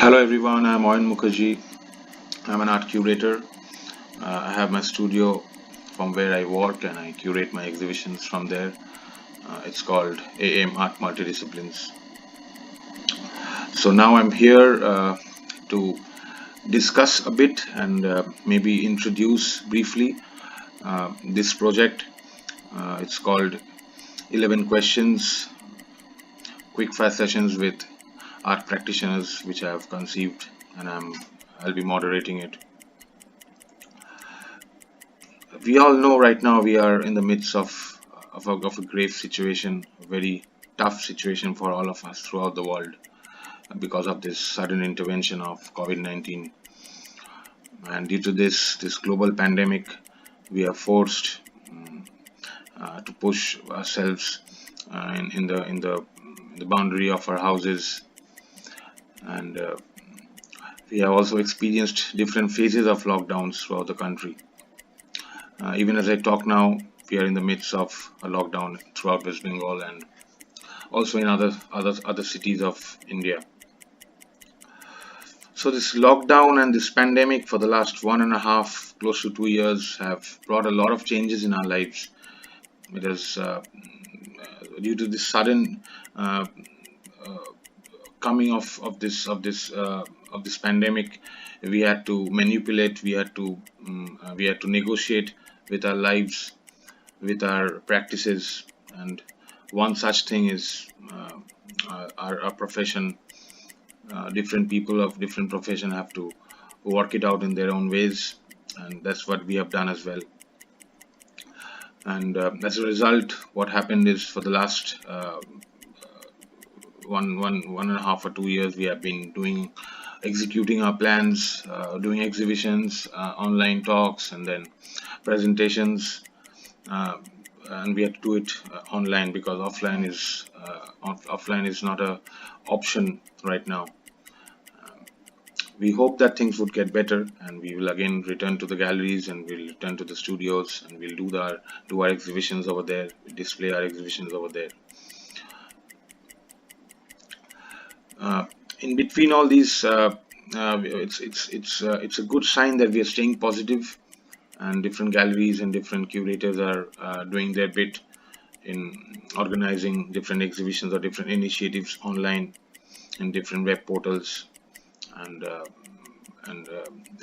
Hello everyone, I'm AYAN Mukherjee. I'm an art curator. I have my studio from where I work and I curate my exhibitions from there. It's called AM Art Multidisciplines. So now I'm here to discuss a bit and maybe introduce briefly this project. It's called 11 Questions Quick Fire Sessions with Art Practitioners, which I have conceived and I'll be moderating it. We all know right now we are in the midst of a grave situation, a very tough situation for all of us throughout the world because of this sudden intervention of COVID-19. And due to this global pandemic, we are forced to push ourselves in the boundary of our houses, and we have also experienced different phases of lockdowns throughout the country. Even as I talk now, we are in the midst of a lockdown throughout West Bengal and also in other cities of India. So this lockdown and this pandemic for the last 1.5, close to 2 years, have brought a lot of changes in our lives. It is due to this sudden uh, coming of this pandemic. We had to manipulate, we had to negotiate with our lives, with our practices, and one such thing is our profession. Different people of different profession have to work it out in their own ways, and that's what we have done as well. And as a result, what happened is for the last 1.5 or 2 years, we have been executing our plans, doing exhibitions, online talks, and then presentations. Uh, and we have to do it online because offline is not a option right now. We hope that things would get better and we will again return to the galleries and we'll return to the studios and we'll do our exhibitions over there, display our exhibitions over there. In between all these, it's a good sign that we are staying positive, and different galleries and different curators are doing their bit in organizing different exhibitions or different initiatives online in different web portals, and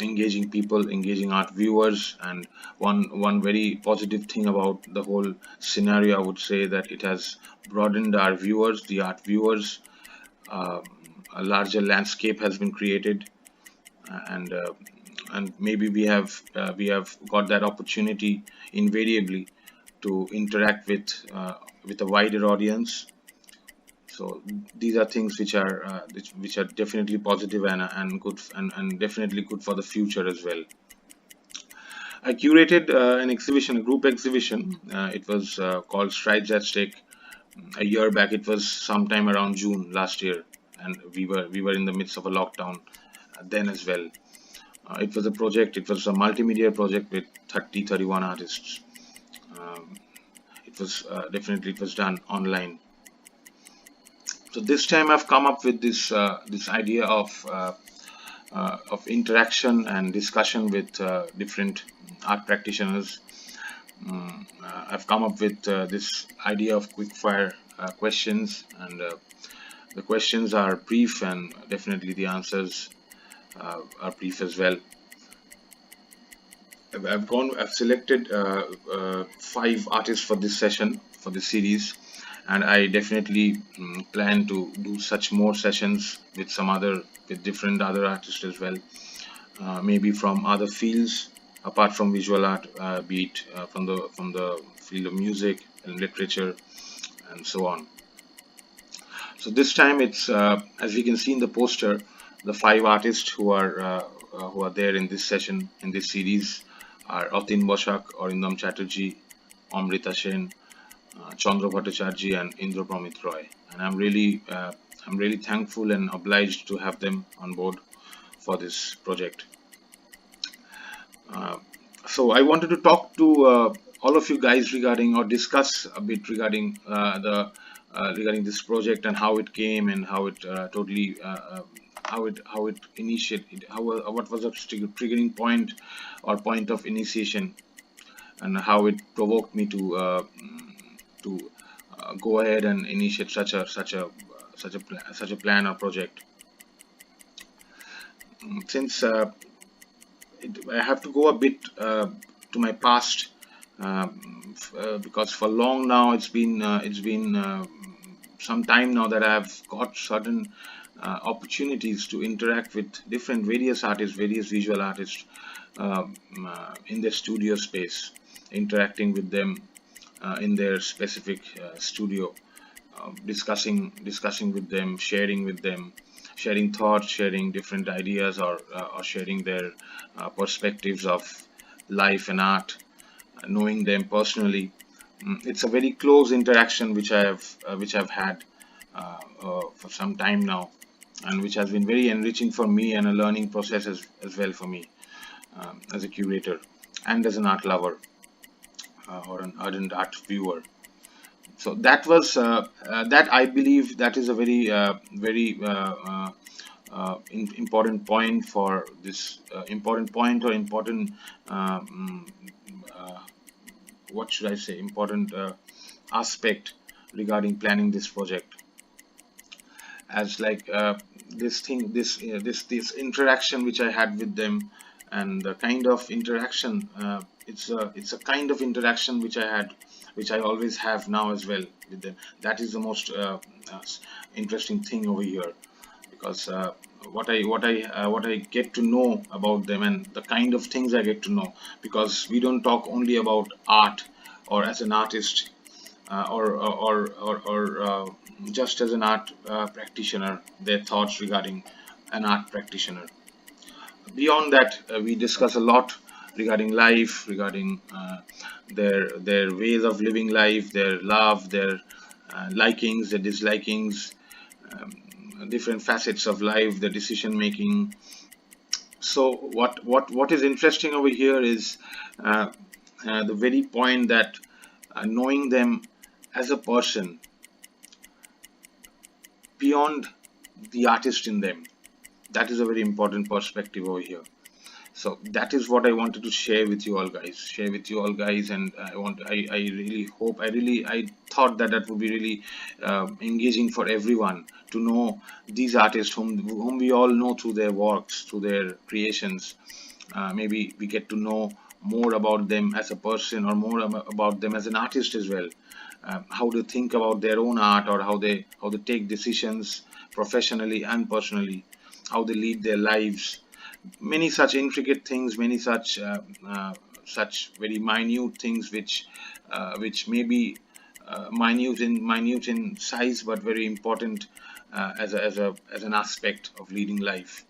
engaging people, engaging art viewers. And one very positive thing about the whole scenario, I would say, that it has broadened our viewers, the art viewers. uh, a larger landscape has been created, and maybe we have got that opportunity invariably to interact with a wider audience. So these are things which are definitely positive and good, and definitely good for the future as well. I curated an exhibition, a group exhibition. It was called Strides at Stake. A year back, it was sometime around June last year, and we were in the midst of a lockdown then as well. It was a project. It was a multimedia project with 31 artists. Um, it was definitely, it was done online. So this time I've come up with this idea of interaction and discussion with different art practitioners. I've come up with this idea of quick fire questions, and the questions are brief, and definitely the answers are brief as well. I've selected 5 artists for this session, for this series, and I definitely plan to do such more sessions with different other artists as well, maybe from other fields apart from visual art, be it from the field of music and literature and so on. So this time it's as we can see in the poster, the 5 artists who are there in this session, in this series, are Atin Boshak, Arindam Chatterjee, Amrita Sen, Chandra Bhattacharjee, and Indra Pramit Roy. And I'm really thankful and obliged to have them on board for this project. Uh, so I wanted to talk to all of you guys regarding, or discuss a bit regarding regarding this project and how it came and how it totally how it initiated, what was a triggering point or point of initiation, and how it provoked me to go ahead and initiate such a plan or project. Since I have to go a bit to my past, because for long now it's been some time now that I have got certain opportunities to interact with different various artists, various visual artists, in their studio space, interacting with them in their specific studio, discussing with them, sharing with them, sharing thoughts, sharing different ideas, or sharing their perspectives of life and art, knowing them personally. It's a very close interaction which I've had for some time now, and which has been very enriching for me, and a learning process as well for me, as a curator and as an art lover, or an ardent art viewer. So that was that I believe that is a very important point for this important point, or important uh, what should I say, important aspect regarding planning this project, as like this thing, this interaction which I had with them, and the kind of interaction, it's a kind of interaction which I had, which I always have now as well with them. That is the most interesting thing over here, because what I get to know about them, and the kind of things I get to know, because we don't talk only about art, or as an artist, or just as an art practitioner, their thoughts regarding an art practitioner. Beyond that, we discuss a lot regarding life, regarding their ways of living life, their love, their likings, their dislikings, different facets of life, their decision making. So what is interesting over here is uh, the very point that knowing them as a person beyond the artist in them, that is a very important perspective over here. So that is what I wanted to share with you all guys, and I really hope, I thought that that would be really engaging for everyone to know these artists whom we all know through their works, through their creations. Maybe we get to know more about them as a person, or more about them as an artist as well. How they think about their own art, or how they take decisions professionally and personally, how they lead their lives, many such intricate things, many such very minute things, which may be minute in size, but very important as an aspect of leading life.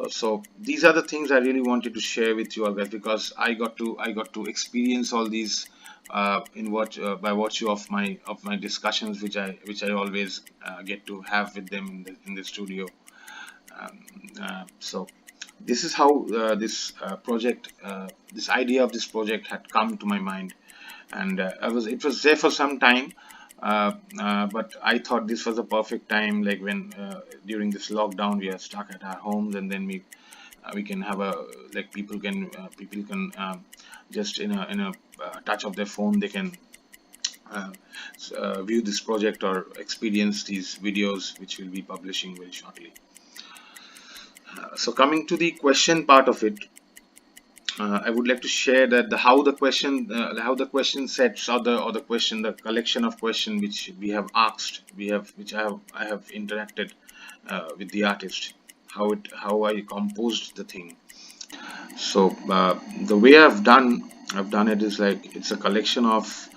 So these are the things I really wanted to share with you all guys, because I got to experience all these in what by virtue of my discussions, which I always get to have with them in the studio. So this is how this idea of this project had come to my mind, and it was there for some time, but I thought this was a perfect time, like when during this lockdown we are stuck at our homes, and then we can have a, like, people can just in a touch of their phone, they can uh, view this project or experience these videos, which we'll be publishing very shortly. So coming to the question part of it, I would like to share that how the question sets, or the question, the collection of question which we have asked, which I have interacted with the artist, how I composed the thing. So the way I've done it is like, it's a collection of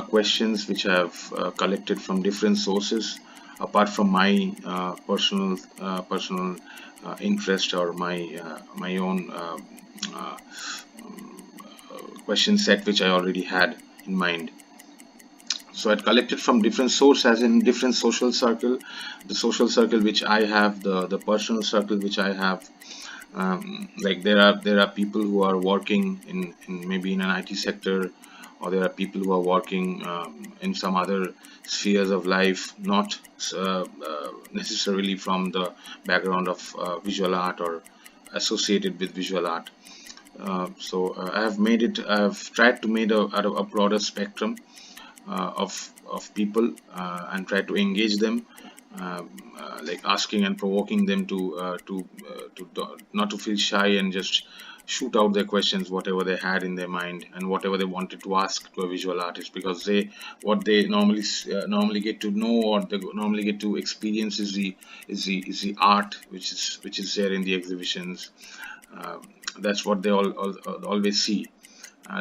questions which I've collected from different sources, apart from my personal interest, or my own uh, question set which I already had in mind. So I'd collected from different sources, as in different social circle, the social circle which I have, the personal circle which I have. Like there are people who are working in maybe in an IT sector, or there are people who are working in some other spheres of life, not necessarily from the background of visual art or associated with visual art. I have made it. I have tried to make out of a broader spectrum of people and try to engage them, like asking and provoking them not to feel shy and just shoot out their questions, whatever they had in their mind and whatever they wanted to ask to a visual artist, because they what they normally get to know or they normally get to experience is the art which is there in the exhibitions. That's what they always see.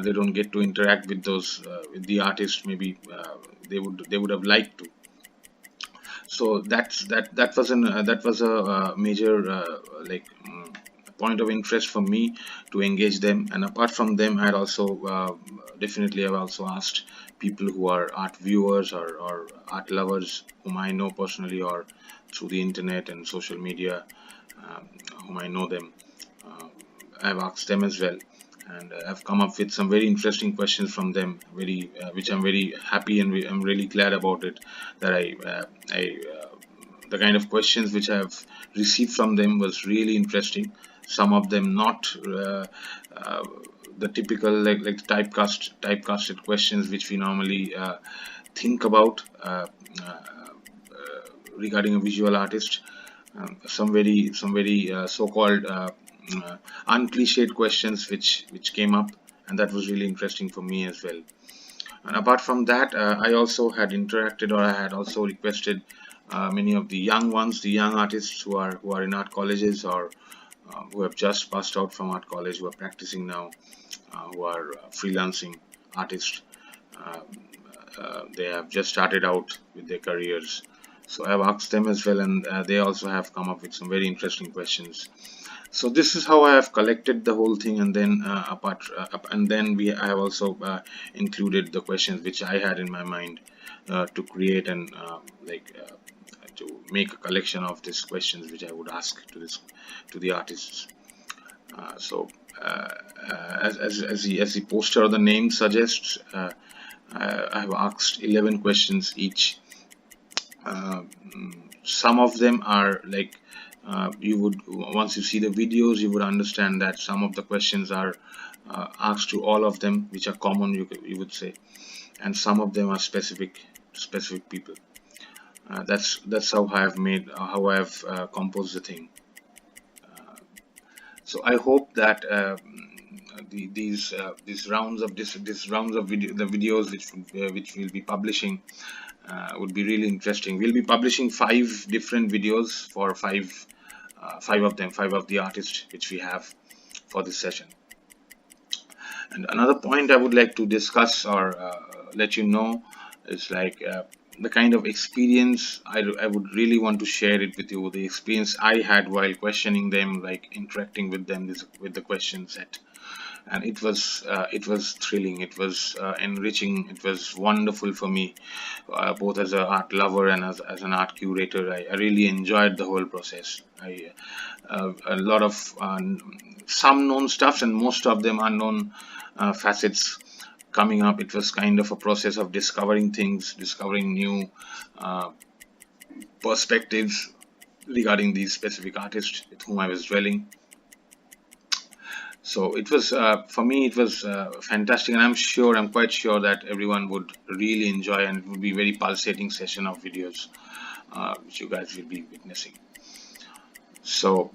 They don't get to interact with those with the artist. Maybe they would have liked to. So that was a major point of interest for me to engage them. And apart from them, I had also definitely I've also asked people who are art viewers or art lovers whom I know personally or through the internet and social media, um, whom I know them. uh, I've asked them as well, and I've come up with some very interesting questions from them, which I'm very happy and I'm really glad about it. That the kind of questions which I've received from them was really interesting. Some of them not uh, the typical like typecasted questions which we normally think about regarding a visual artist. Some very so-called uncliched questions which came up, and that was really interesting for me as well. And apart from that, I also had interacted, or I had also requested many of the young ones, the young artists who are in art colleges, or who have just passed out from art college, who are practicing now, who are freelancing artists. Um, they have just started out with their careers. So I've asked them as well, and they also have come up with some very interesting questions. So this is how I have collected the whole thing, and then and then I have also included the questions which I had in my mind to create and to make a collection of these questions which I would ask to the artists. So as the poster or the name suggests, I have asked 11 questions each. Uh, some of them are like you would once you see the videos, you would understand that some of the questions are asked to all of them, which are common, you would say, and some of them are specific to specific people. That's how I have composed the thing. So I hope that these rounds of this rounds of the videos which we'll be publishing would be really interesting. We'll be publishing 5 different videos for five of the artists which we have for this session. And another point I would like to discuss or let you know is the kind of experience I would really want to share it with you. The experience I had while questioning them, like interacting with them with the question set, and it was thrilling, it was enriching, it was wonderful for me, both as an art lover and as an art curator. I really enjoyed the whole process. A lot of some known stuffs and most of them unknown facets coming up. It was kind of a process of discovering things, discovering new uh, perspectives regarding these specific artists with whom I was dwelling. So it was for me, it was fantastic, and I'm quite sure that everyone would really enjoy, and it would be a very pulsating session of videos which you guys will be witnessing. So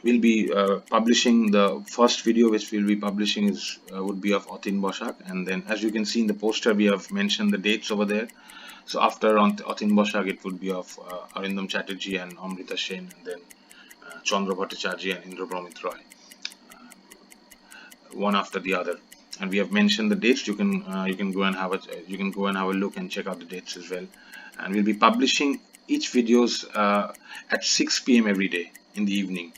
we'll be publishing the first video, which we'll be publishing is would be of Atin Boshak, and then as you can see in the poster, we have mentioned the dates over there. So after Atin Boshak, it would be of Arindam Chatterjee and Amrita Sen, and then Chandra Bhattacharjee and Indra Bromit Roy, one after the other. And we have mentioned the dates. You can go and have a look and check out the dates as well. And we'll be publishing each videos at 6 p.m. every day in the evening.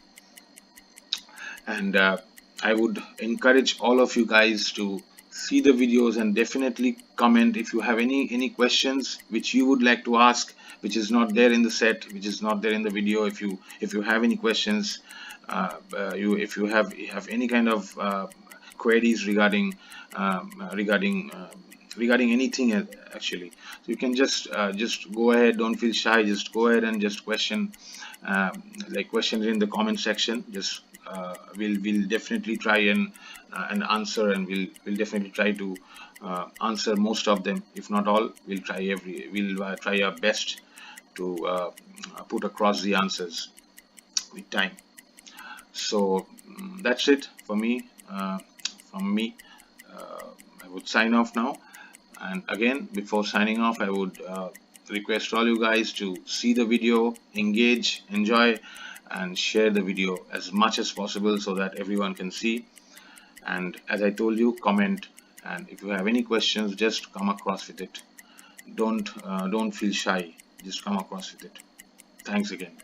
And I would encourage all of you guys to see the videos and definitely comment if you have any questions which you would like to ask, which is not there in the set, which is not there in the video. If you have any questions, if you have any kind of queries regarding anything actually. So you can just go ahead, don't feel shy, just go ahead and just question it in the comment section. Just we'll definitely try and answer, and we'll definitely try to answer most of them, if not all. We'll try our best to put across the answers with time. So that's it for me. From me, I would sign off now. And again, before signing off, I would request all you guys to see the video, engage, enjoy, and share the video as much as possible so that everyone can see. And as I told you, comment. And if you have any questions, just come across with it. Don't feel shy. Just come across with it. Thanks again.